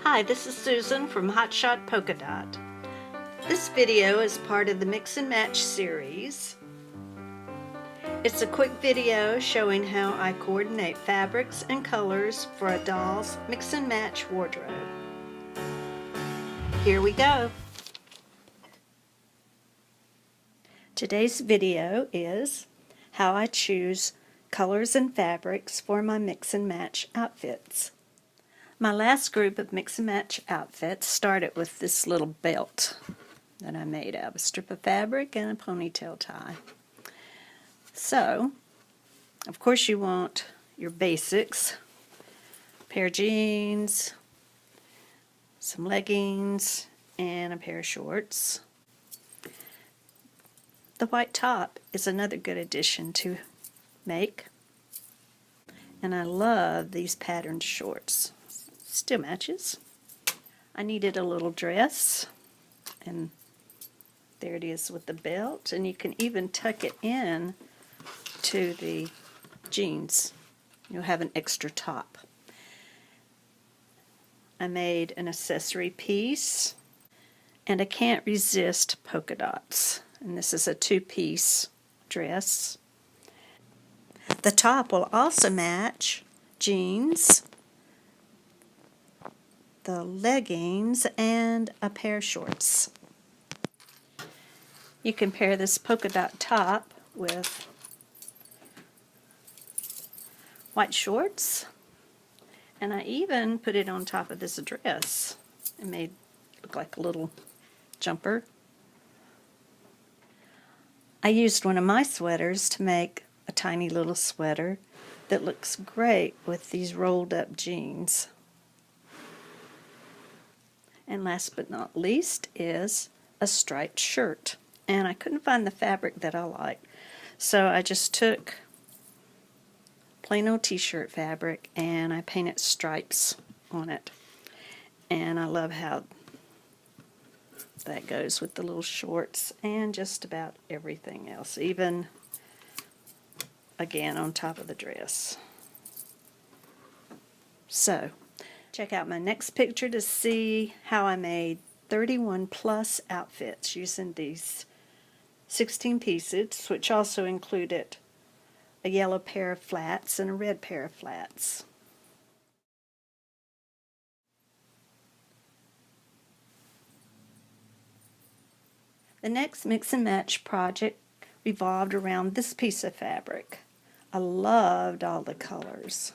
Hi, this is Susan from Hotshot Polka Dot. This video is part of the Mix and Match series. It's a quick video showing how I coordinate fabrics and colors for a doll's mix and match wardrobe. Here we go. Today's video is how I choose colors and fabrics for my mix and match outfits. My last group of mix and match outfits started with this little belt that I made out of a strip of fabric and a ponytail tie. So, of course you want your basics, a pair of jeans, some leggings, and a pair of shorts. The white top is another good addition to make, and I love these patterned shorts. Still matches. I needed a little dress, and there it is with the belt, and you can even tuck it in to the jeans. You'll have an extra top. I made an accessory piece, and I can't resist polka dots, and this is a two-piece dress. The top will also match jeans, the leggings, and a pair of shorts. You can pair this polka dot top with white shorts, and I even put it on top of this dress. It made it look like a little jumper. I used one of my sweaters to make a tiny little sweater that looks great with these rolled up jeans. And last but not least is a striped shirt. And I couldn't find the fabric that I liked, so I just took plain old t-shirt fabric and I painted stripes on it. And I love how that goes with the little shorts and just about everything else, even again on top of the dress. So check out my next picture to see how I made 31 plus outfits using these 16 pieces, which also included a yellow pair of flats and a red pair of flats. The next mix and match project revolved around this piece of fabric. I loved all the colors,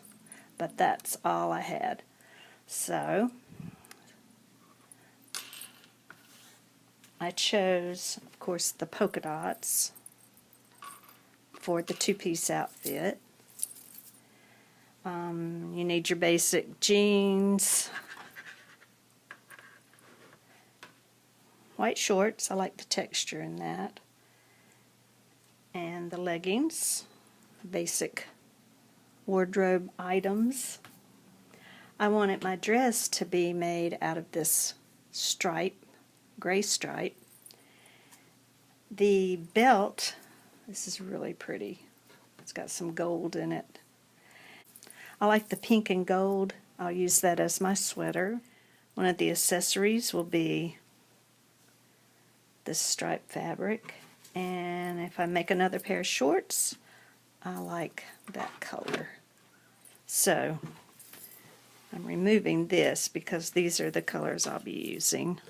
but that's all I had. So I chose, of course, the polka dots for the two-piece outfit. You need your basic jeans, white shorts, I like the texture in that, and the leggings, basic wardrobe items. I wanted my dress to be made out of this stripe, gray stripe. The belt, this is really pretty. It's got some gold in it. I like the pink and gold. I'll use that as my sweater. One of the accessories will be this striped fabric. And if I make another pair of shorts, I like that color. So I'm removing this because these are the colors I'll be using.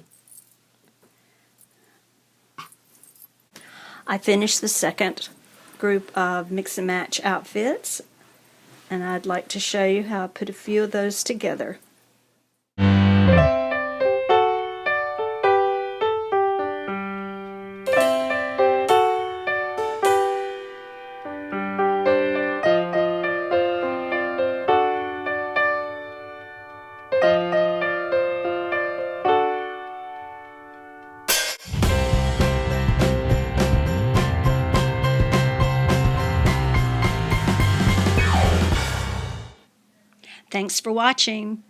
I finished the second group of mix and match outfits, and I'd like to show you how I put a few of those together. Thanks for watching.